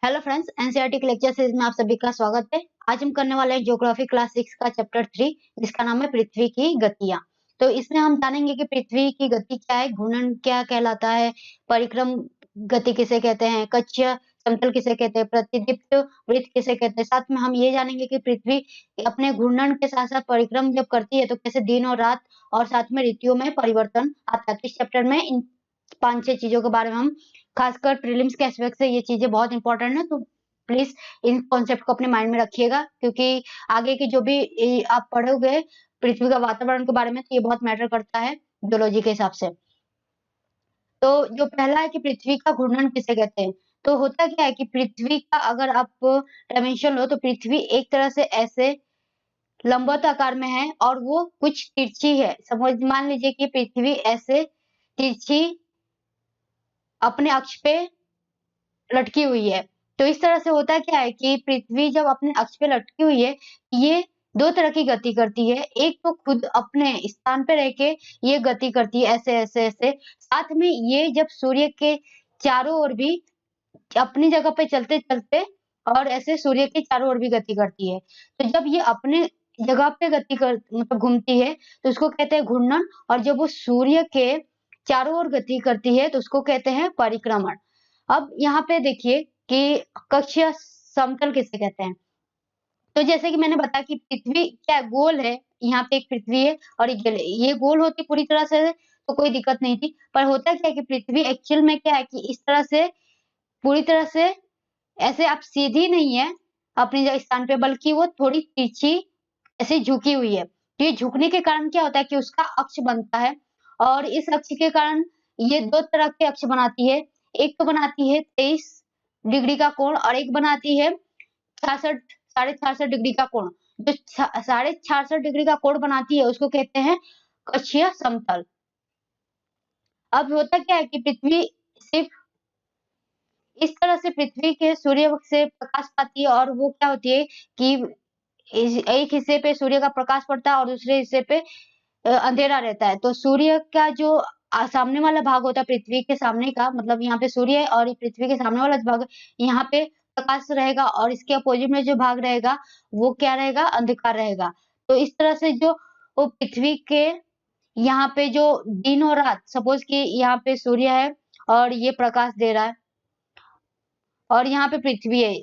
Hello friends, NCERT के lecture series में आप सभी का स्वागत है। आज हम करने वाले हैं ज्योग्राफी क्लास 6 का चैप्टर 3, जिसका नाम है पृथ्वी की गतियां। तो इसमें हम जानेंगे कि पृथ्वी की गति क्या है, घूर्णन क्या कहलाता है, परिक्रम गति किसे कहते हैं, कक्षीय समतल किसे कहते हैं, प्रतिदीप्त वृत्त किसे कहते हैं। साथ में हम ये जानेंगे कि पृथ्वी अपने घूर्णन के साथ साथ परिक्रम जब करती है तो कैसे दिन और रात और साथ में ऋतुओं में परिवर्तन आता है। तो इस चैप्टर में इन 5-6 चीजों के बारे में हम, खासकर प्रीलिम्स के एस्पेक्ट से ये चीजें बहुत इंपॉर्टेंट है, तो प्लीज इन कॉन्सेप्ट को अपने माइंड में रखिएगा, क्योंकि आगे की जो भी आप पढ़ोगे पृथ्वी का वातावरण के बारे में, तो ये बहुत मैटर करता है जियोलॉजी के हिसाब से। तो जो पहला है कि पृथ्वी का घूर्णन किसे कहते हैं। तो होता क्या है कि पृथ्वी का अगर आप डायमेंशन लो तो पृथ्वी एक तरह से ऐसे लंबवत आकार में है और वो कुछ तिरछी है। मान लीजिए कि पृथ्वी ऐसे तिरछी अपने अक्ष पे लटकी हुई है। तो इस तरह से होता क्या है कि पृथ्वी जब अपने अक्ष पे लटकी हुई है, ये दो तरह की गति करती है। एक तो खुद अपने स्थान पे रह के ये गति करती है, ऐसे ऐसे ऐसे। साथ में ये जब सूर्य के चारों ओर भी अपनी जगह पे चलते चलते और ऐसे सूर्य के चारों ओर भी गति करती है। तो जब ये अपने जगह पे गति कर मतलब घूमती है तो उसको कहते हैं घूर्णन, और जब वो सूर्य के चारों ओर गति करती है तो उसको कहते हैं परिक्रमण। अब यहाँ पे देखिए कि कक्षीय समतल किसे कहते हैं। तो जैसे कि मैंने बताया कि पृथ्वी क्या गोल है, यहाँ पे एक पृथ्वी है और एक गोल है। ये गोल होती पूरी तरह से तो कोई दिक्कत नहीं थी, पर होता क्या है कि पृथ्वी एक्चुअल में क्या है कि इस तरह से पूरी तरह से ऐसे आप सीधी नहीं है अपने स्थान पे, बल्कि वो थोड़ी तिरछी ऐसे झुकी हुई है। तो ये झुकने के कारण क्या होता है कि उसका अक्ष बनता है, और इस अक्ष के कारण ये दो तरह के अक्ष बनाती है। एक तो बनाती है 23 डिग्री का कोण और एक बनाती है 66 66.5 डिग्री का कोण। जो 66.5 डिग्री का कोण बनाती है उसको कहते हैं कक्षीय समतल। अब होता क्या है कि पृथ्वी सिर्फ इस तरह से पृथ्वी के सूर्य से प्रकाश पाती है, और वो क्या होती है कि एक हिस्से पे सूर्य का प्रकाश पड़ता है और दूसरे हिस्से पे अंधेरा रहता है। तो सूर्य का जो सामने वाला भाग होता है पृथ्वी के सामने का, मतलब यहाँ पे सूर्य है और पृथ्वी के सामने वाला भाग, यहाँ पे प्रकाश रहेगा और इसके अपोजिट में जो भाग रहेगा वो क्या रहेगा, अंधकार रहेगा। तो इस तरह से जो वो पृथ्वी के यहाँ पे जो दिन और रात, सपोज कि यहाँ पे सूर्य है और ये प्रकाश दे रहा है और यहाँ पे पृथ्वी है,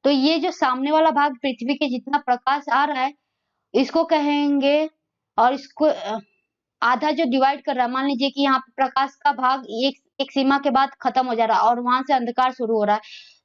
तो ये जो सामने वाला भाग पृथ्वी के जितना प्रकाश आ रहा है इसको कहेंगे, और इसको आधा जो डिवाइड कर रहा है, मान लीजिए कि यहाँ पे प्रकाश का भाग एक एक सीमा के बाद खत्म हो जा रहा है और वहां से अंधकार शुरू हो रहा है,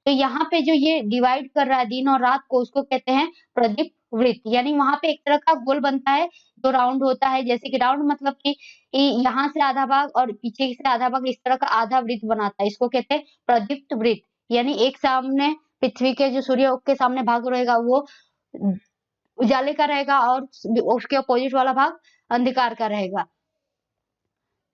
तो यहाँ पे जो ये डिवाइड कर रहा है दिन और रात को, उसको कहते हैं प्रदीप्त वृत्त। यानी वहां पे एक तरह का गोल बनता है जो राउंड होता है, जैसे कि राउंड मतलब कि यहाँ से आधा भाग और पीछे से आधा भाग, इस तरह का आधा वृत्त बनाता है, इसको कहते हैं प्रदीप्त वृत्त। यानी एक सामने पृथ्वी के जो सूर्य के सामने भाग रहेगा वो उजाले का रहेगा और उसके अपोजिट वाला भाग अंधकार का रहेगा।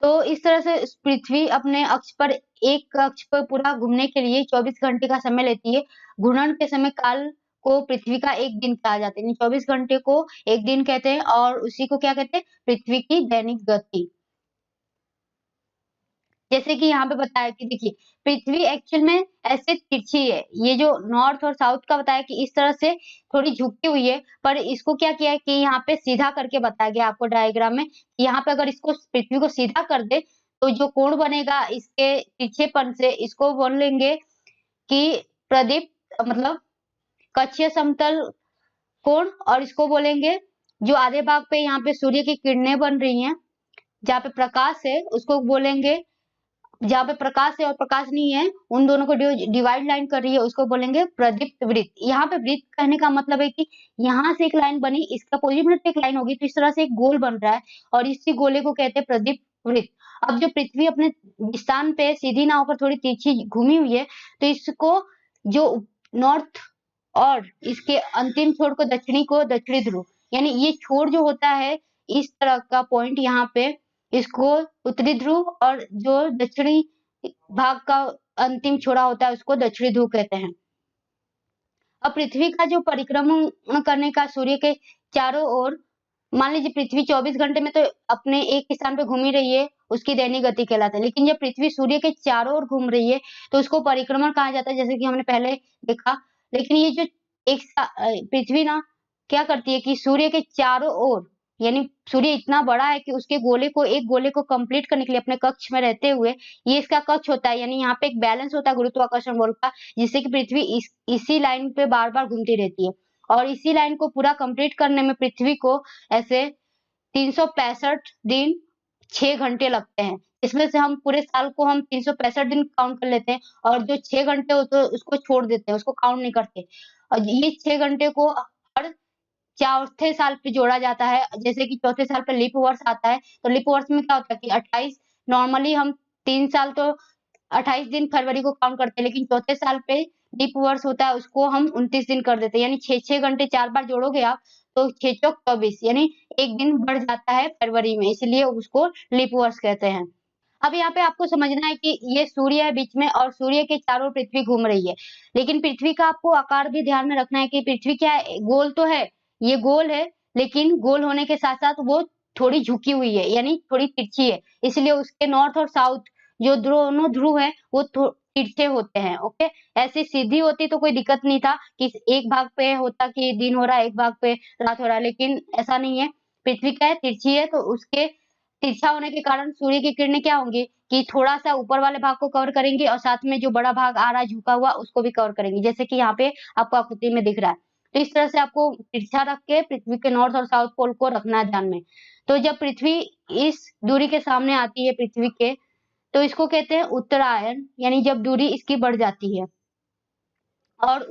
तो इस तरह से पृथ्वी अपने अक्ष पर एक अक्ष पर पूरा घूमने के लिए 24 घंटे का समय लेती है। घूर्णन के समय काल को पृथ्वी का एक दिन कहा जाता है। 24 घंटे को एक दिन कहते हैं और उसी को क्या कहते हैं, पृथ्वी की दैनिक गति। जैसे कि यहाँ पे बताया कि देखिए पृथ्वी एक्चुअल में ऐसे तिरछी है, ये जो नॉर्थ और साउथ का बताया कि इस तरह से थोड़ी झुकी हुई है, पर इसको क्या किया है कि यहाँ पे सीधा करके बताया गया आपको डायग्राम में। यहाँ पे अगर इसको पृथ्वी को सीधा कर दे तो जो कोण बनेगा इसके तिरछेपन से, इसको बोलेंगे कि प्रदीप्त मतलब कक्षीय समतल कोण, और इसको बोलेंगे जो आधे भाग पे यहाँ पे सूर्य की किरणें बन रही हैं, जहाँ पे प्रकाश है उसको बोलेंगे, जहाँ पे प्रकाश है और प्रकाश नहीं है उन दोनों को डिवाइड लाइन कर रही है उसको बोलेंगे प्रदीप्त वृत्त। यहाँ पे वृत्त कहने का मतलब है कि यहाँ से एक लाइन बनी, इसका अपोजिट में एक लाइन होगी, तो इस तरह से एक गोल बन रहा है और इसी गोले को कहते हैं प्रदीप्त वृत्त। अब जो पृथ्वी अपने स्थान पे सीधी ना होकर थोड़ी तिरछी घूमी हुई है, तो इसको जो नॉर्थ और इसके अंतिम छोर को दक्षिणी ध्रुव, यानी ये छोर जो होता है इस तरह का पॉइंट यहाँ पे, इसको उत्तरी ध्रुव, और जो दक्षिणी भाग का अंतिम छोरा होता है उसको दक्षिणी ध्रुव कहते हैं। अब पृथ्वी का जो परिक्रमण करने का सूर्य के चारों ओर मान लीजिए पृथ्वी 24 घंटे में तो अपने एक स्थान पे घूम ही रही है, उसकी दैनिक गति कहलाता है। लेकिन जब पृथ्वी सूर्य के चारों ओर घूम रही है, तो उसको परिक्रमण कहा जाता है, जैसे कि हमने पहले देखा। लेकिन ये जो पृथ्वी ना क्या करती है कि सूर्य के चारों ओर, यानी सूर्य इतना बड़ा है कि उसके एक गोले को कंप्लीट करने के लिए अपने कक्ष में रहते हुए, ये इसका कक्ष होता है, यानी यहाँ पे एक बैलेंस होता है गुरुत्वाकर्षण बल का, जिससे कि पृथ्वी इसी लाइन पे बार-बार घूमती रहती है। और इसी लाइन को पूरा कंप्लीट करने में पृथ्वी को ऐसे 365 दिन 6 घंटे लगते हैं। इसमें से हम पूरे साल को हम 365 दिन काउंट कर लेते हैं, और जो 6 घंटे होते हैं उसको छोड़ देते हैं, उसको काउंट नहीं करते। और ये 6 घंटे को हर चौथे साल पे जोड़ा जाता है। जैसे कि चौथे साल पे लीप वर्ष आता है, तो लीप वर्ष में क्या होता है कि 28, नॉर्मली हम 3 साल तो 28 दिन फरवरी को काउंट करते हैं, लेकिन चौथे साल पे लीप वर्ष होता है, उसको हम 29 दिन कर देते हैं। यानी 6-6 घंटे 4 बार जोड़ोगे आप, तो 6 चौक 24, यानी 1 दिन बढ़ जाता है फरवरी में, इसलिए उसको लीप वर्ष कहते हैं। अब यहाँ पे आपको समझना है कि ये सूर्य है बीच में, और सूर्य के चारों ओर पृथ्वी घूम रही है। लेकिन पृथ्वी का आपको आकार भी ध्यान में रखना है कि पृथ्वी क्या है, गोल तो है, ये गोल है, लेकिन गोल होने के साथ-साथ वो थोड़ी झुकी हुई है, यानी थोड़ी तिरछी है। इसलिए उसके नॉर्थ और साउथ जो दोनों ध्रुव हैं, वो तिरछे होते हैं, ओके? ऐसे सीधी होती तो कोई दिक्कत नहीं था कि एक भाग पे होता कि दिन हो रहा है, एक भाग पे रात हो रहा है, लेकिन ऐसा नहीं है। पृथ्वी क्या है, तिरछी है, तो उसके तिरछा होने के कारण सूर्य की किरणें क्या होंगी कि थोड़ा-सा ऊपर वाले भाग को कवर करेंगी, और साथ में जो बड़ा भाग आ रहा है झुका हुआ, उसको भी कवर करेंगी, जैसे कि यहाँ पे आपको आकृति में दिख रहा है। तो इस तरह से आपको तिरछा रख के पृथ्वी के नॉर्थ और साउथ पोल को रखना है ध्यान में। तो जब पृथ्वी इस दूरी के सामने आती है पृथ्वी के, तो इसको कहते हैं उत्तरायण, यानी जब दूरी इसकी बढ़ जाती है। और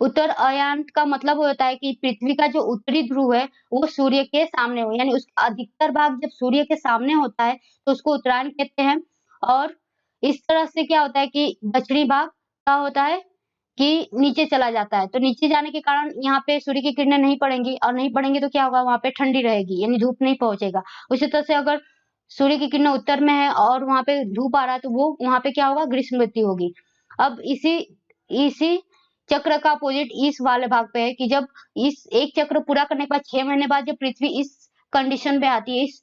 उत्तरायण का मतलब होता है कि पृथ्वी का जो उत्तरी ध्रुव है, वो सूर्य के सामने हो, यानी उसका अधिकतर भाग जब सूर्य के सामने होता है, तो उसको उत्तरायण कहते हैं। और इस तरह से क्या होता है कि दक्षिणी भाग क्या होता है कि नीचे चला जाता है। तो नीचे जाने के कारण यहाँ पे सूर्य की किरणें नहीं पड़ेंगी, और नहीं पड़ेंगी तो क्या होगा, वहाँ पे ठंडी रहेगी, यानी धूप नहीं पहुँचेगा। उसी तरह से अगर सूर्य की किरणें उत्तर में है और वहाँ पे धूप आ रहा है, तो वो वहाँ पे क्या होगा, ग्रीष्म ऋतु होगी। अब इसी इसी चक्र का अपोजिट इस वाले भाग पे है कि जब इस एक चक्र पूरा करने के बाद 6 महीने बाद जब पृथ्वी इस कंडीशन पे आती है, इस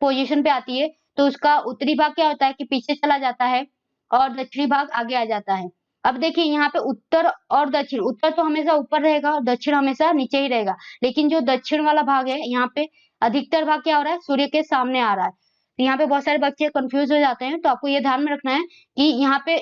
पोजीशन पे आती है, तो उसका उत्तरी भाग क्या होता है कि पीछे चला जाता है, और दक्षिणी भाग आगे आ जाता है। अब देखिए यहाँ पे उत्तर और दक्षिण, उत्तर तो हमेशा ऊपर रहेगा और दक्षिण हमेशा नीचे ही रहेगा। लेकिन जो दक्षिण वाला भाग है, यहाँ पे अधिकतर भाग क्या हो रहा है, सूर्य के सामने आ रहा है। तो यहाँ पे बहुत सारे बच्चे कंफ्यूज हो जाते हैं, तो आपको ये ध्यान में रखना है कि यहाँ पे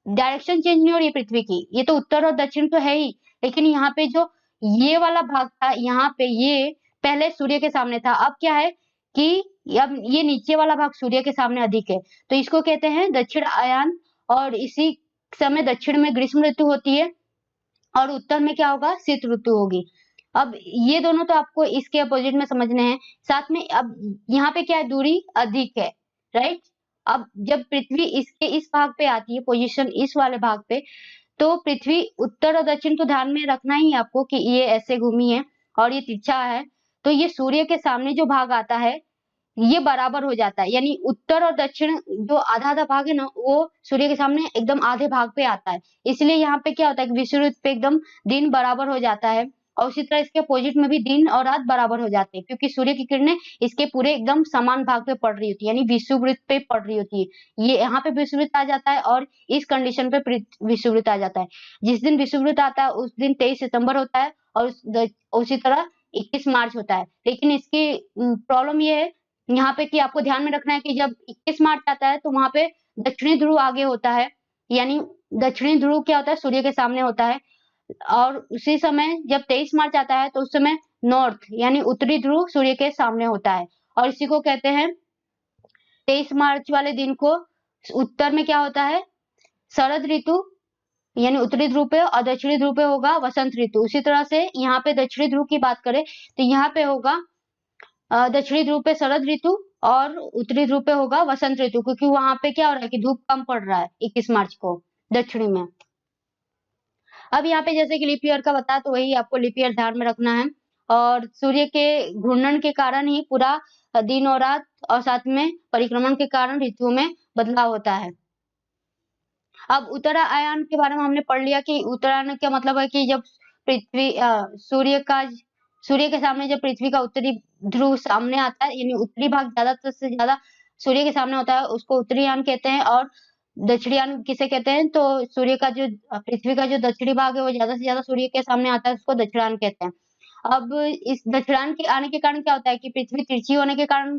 डायरेक्शन चेंज नहीं हो रही है पृथ्वी की, ये तो उत्तर और दक्षिण तो है ही, लेकिन यहाँ पे जो ये वाला भाग था, यहाँ पे ये पहले सूर्य के सामने था, अब क्या है कि अब ये नीचे वाला भाग सूर्य के सामने अधिक है, तो इसको कहते हैं दक्षिण आयान। और इसी समय दक्षिण में ग्रीष्म ऋतु होती है, और उत्तर में क्या होगा, शीत ऋतु होगी। अब ये दोनों तो आपको इसके अपोजिट में समझने हैं। साथ में अब यहाँ पे क्या है, दूरी अधिक है, राइट? अब जब पृथ्वी इसके इस भाग पे आती है, पोजीशन इस वाले भाग पे, तो पृथ्वी उत्तर और दक्षिण तो ध्यान में रखना ही है आपको कि ये ऐसे घूमी है और ये तिरछा है। तो ये सूर्य के सामने जो भाग आता है, ये बराबर हो जाता है, यानी उत्तर और दक्षिण जो आधा-आधा भाग है ना, वो सूर्य के सामने एकदम आधे भाग पे आता है। इसलिए यहाँ पे क्या होता है कि विषुववृत्त पे एकदम दिन बराबर हो जाता है, और उसी तरह इसके अपोजिट में भी दिन और रात बराबर हो जाते हैं, क्योंकि सूर्य की किरणें इसके पूरे एकदम समान भाग पे पड़ रही होती है, यानी विषुववृत्त पे पड़ रही होती है। ये यहाँ पे विषुववृत्त आ जाता है, और इस कंडीशन पे विषुववृत्त आ जाता है। जिस दिन विषुववृत्त आता है, उस दिन 23 सितंबर होता है, और उसी तरह 21 मार्च होता है। लेकिन इसकी प्रॉब्लम ये है यहाँ पे कि आपको ध्यान में रखना है कि जब 21 मार्च आता है, तो वहाँ पे दक्षिणी ध्रुव आगे होता है, यानी दक्षिणी ध्रुव क्या होता है, सूर्य के सामने होता है। और उसी समय जब 23 मार्च आता है, तो उस समय नॉर्थ यानी उत्तरी ध्रुव सूर्य के सामने होता है, और इसी को कहते हैं 23 मार्च वाले दिन को उत्तर में क्या होता है, शरद ऋतु, यानी उत्तरी ध्रुव पे, और दक्षिणी ध्रुव पे होगा वसंत ऋतु। उसी तरह से यहाँ पे दक्षिणी ध्रुव की बात करें, तो यहाँ पे होगा दक्षिणी ध्रुव पे शरद ऋतु, और उत्तरी ध्रुव पे होगा वसंत ऋतु, क्योंकि वहां पे क्या हो रहा है कि धूप कम पड़ रहा है 21 मार्च को दक्षिणी में। अब यहाँ पे जैसे कि लीप ईयर का बताया, तो वही आपको लीप ईयर ध्यान में रखना है। और सूर्य के घूर्णन के कारण ही पूरा दिन और रात, और साथ में परिक्रमण के कारण ऋतुओं में बदलाव होता है। अब उत्तरायण के बारे में हमने पढ़ लिया कि उत्तरायण का मतलब है कि जब सूर्य का सूर्य के सामने जब पृथ्वी का उत्तरी ध्रुव सामने आता है, यानी उत्तरी भाग ज्यादा से ज्यादा सूर्य के सामने होता है, उसको उत्तरीयान कहते हैं। और दक्षिणयान किसे कहते हैं? तो सूर्य का जो पृथ्वी का जो दक्षिणी भाग है वो ज्यादा से ज्यादा सूर्य के सामने आता है, उसको दक्षिणायन कहते हैं। अब इस दक्षिणायन के आने के कारण क्या होता है कि पृथ्वी तिरछी होने के कारण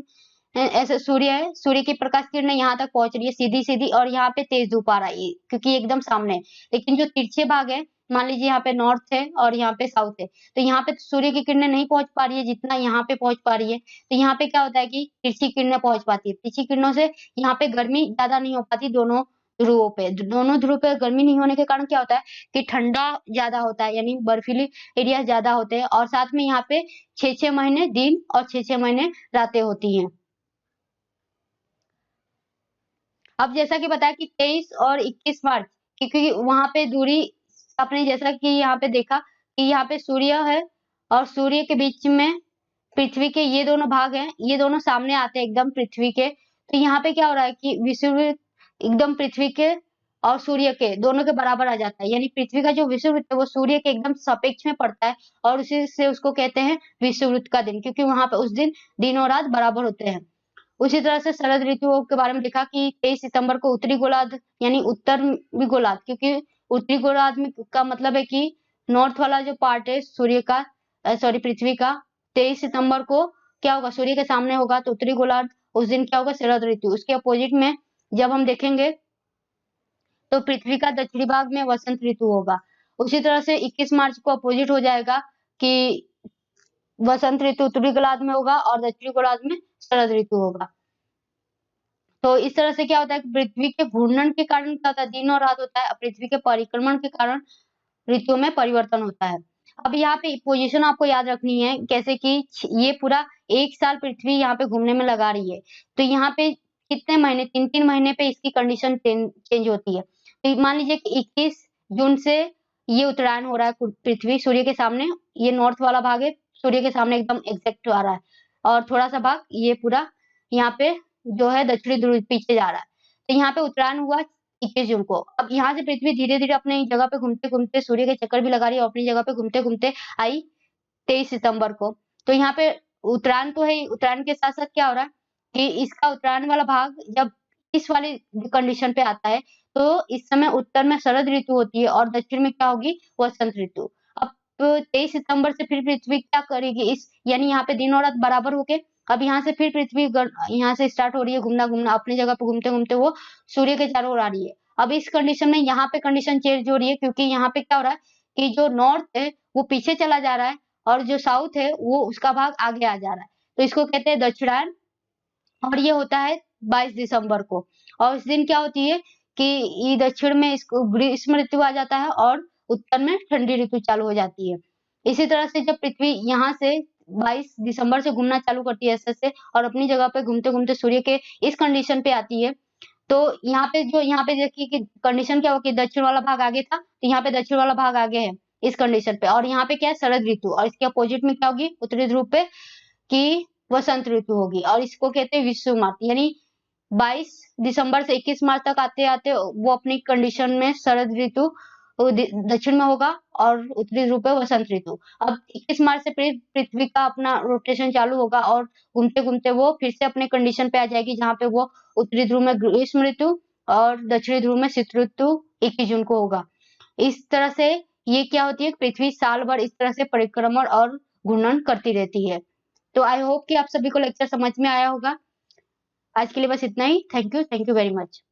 ऐसे सूर्य है, सूर्य की प्रकाश किरणें यहाँ तक पहुंच रही है सीधी-सीधी, और यहाँ पे तेज धूप आ रही है क्योंकि ये एकदम सामने है। लेकिन जो तिरछे भाग है, मान लीजिए यहाँ पे नॉर्थ है और यहाँ पे साउथ है, तो यहाँ पे सूर्य की किरणें नहीं पहुंच पा रही है जितना यहाँ पे पहुंच पा रही है। तो यहाँ पे क्या होता है कि तिरछी किरणें पहुंच पाती है। तिरछी किरणों से यहाँ पे गर्मी ज्यादा नहीं हो पाती दोनों ध्रुवों पे। दोनों ध्रुव पे गर्मी नहीं होने के कारण क्या होता है कि ठंडा ज्यादा होता है, यानी बर्फीली एरिया ज्यादा होते हैं, और साथ में यहाँ पे 6-6 महीने दिन और 6-6 महीने रातें होती हैं। अब जैसा कि बताया कि 23 और 21 मार्च, क्योंकि वहां पे दूरी आपने जैसा कि यहाँ पे देखा कि यहाँ पे सूर्य है और सूर्य के बीच में पृथ्वी के ये दोनों भाग हैं, ये दोनों सामने आते हैं एकदम पृथ्वी के। तो यहाँ पे क्या हो रहा है कि विषुववृत्त एकदम पृथ्वी के और सूर्य के दोनों के बराबर आ जाता है, यानी पृथ्वी का जो विषुववृत्त है वो सूर्य के एकदम सापेक्ष में पड़ता है, और उसी से उसको कहते हैं विषुववृत्त का दिन, क्योंकि वहां पे उस दिन दिन और रात बराबर होते हैं। उसी तरह से शरद ऋतु के बारे में देखा कि 23 सितंबर को उत्तरी गोलार्ध यानी उत्तरी गोलार्ध, क्योंकि उत्तरी गोलार्ध में का मतलब है कि नॉर्थ वाला जो पार्ट है सूर्य का, सॉरी पृथ्वी का, 23 सितंबर को क्या होगा, सूर्य के सामने होगा, तो उत्तरी गोलार्ध उस दिन क्या होगा, शरद ऋतु। उसके अपोजिट में जब हम देखेंगे तो पृथ्वी का दक्षिणी भाग में वसंत ऋतु होगा। उसी तरह से 21 मार्च को अपोजिट हो जाएगा कि वसंत ऋतु उत्तरी गोलार्ध में होगा और दक्षिणी गोलार्ध में शरद ऋतु होगा। तो इस तरह से क्या होता है कि पृथ्वी के घूर्णन के कारण क्या होता है, दिन और रात होता है। पृथ्वी के परिक्रमण के कारण ऋतुओं में परिवर्तन होता है। अब यहाँ पे पोजीशन आपको याद रखनी है, कैसे कि ये पूरा 1 साल पृथ्वी यहाँ पे घूमने में लगा रही है, तो यहाँ पे कितने महीने, 3-3 महीने पे इसकी कंडीशन चेंज होती है। तो मान लीजिए कि 21 जून से ये उत्तरायण हो रहा है पृथ्वी सूर्य के सामने, ये नॉर्थ वाला भाग है, सूर्य के सामने एकदम एग्जैक्ट आ रहा है, और थोड़ा सा भाग ये पूरा यहाँ पे जो है दक्षिणी ध्रुव पीछे जा रहा है। तो यहाँ पे उत्तरायण हुआ 21 जून को। अब यहाँ से पृथ्वी धीरे-धीरे अपनी जगह पे घूमते-घूमते सूर्य के चक्कर भी लगा रही है और अपनी जगह पे घूमते-घूमते आई 23 सितंबर को। तो यहाँ पे उत्तरायण तो है ही, उत्तरायण के साथ-साथ क्या हो रहा है कि इसका उत्तरायण वाला भाग जब इस वाली कंडीशन पे आता है, तो इस समय उत्तर में शरद ऋतु होती है और दक्षिण में क्या होगी, वसंत ऋतु। अब 23 सितंबर से फिर पृथ्वी क्या करेगी, इस यानी यहाँ पे दिन और रात बराबर होके अब यहाँ से फिर पृथ्वी यहाँ से स्टार्ट हो रही है घूमना-घूमना, अपनी जगह पे घूमते-घूमते वो सूर्य के चारों ओर आ रही है। अब इस कंडीशन में यहाँ पे कंडीशन चेंज हो रही है, क्योंकि यहाँ पे क्या हो रहा है कि जो नॉर्थ है वो पीछे चला जा रहा है और जो साउथ है वो उसका भाग आगे आ जा रहा है। तो इसको कहते हैं दक्षिणायन, और ये होता है 22 दिसंबर को। और उस दिन क्या होती है कि ये दक्षिण में इसको ग्रीष्म ऋतु आ जाता है और उत्तर में ठंडी ऋतु चालू हो जाती है। इसी तरह से जब पृथ्वी यहाँ से 22 दिसंबर से घूमना चालू करती है ऐसे से, और अपनी जगह पे घूमते-घूमते सूर्य के इस कंडीशन पे आती है, तो यहाँ पे देखिए कि कंडीशन क्या हो कि दक्षिण वाला भाग आगे था, तो यहाँ पे दक्षिण वाला भाग आगे है इस कंडीशन पे, और यहाँ पे क्या है, शरद ऋतु, और इसके अपोजिट में क्या होगी, उत्तरी ध्रुव पे कि वसंत ऋतु होगी, और इसको कहते हैं विषुवत, यानी 22 दिसंबर से 21 मार्च तक आते-आते वो अपनी कंडीशन में शरद ऋतु दक्षिण में होगा और उत्तरी ध्रुव पे वसंत ऋतु। अब 21 मार्च से फिर पृथ्वी का अपना रोटेशन चालू होगा और घूमते-घूमते वो फिर से अपने कंडीशन पे आ जाएगी, जहाँ पे वो उत्तरी ध्रुव में ग्रीष्म ऋतु और दक्षिणी ध्रुव में शीत ऋतु 21 जून को होगा। इस तरह से ये क्या होती है, पृथ्वी साल भर इस तरह से परिक्रमण और घूर्णन करती रहती है। तो आई होप कि आप सभी को लेक्चर समझ में आया होगा। आज के लिए बस इतना ही। Thank you very much.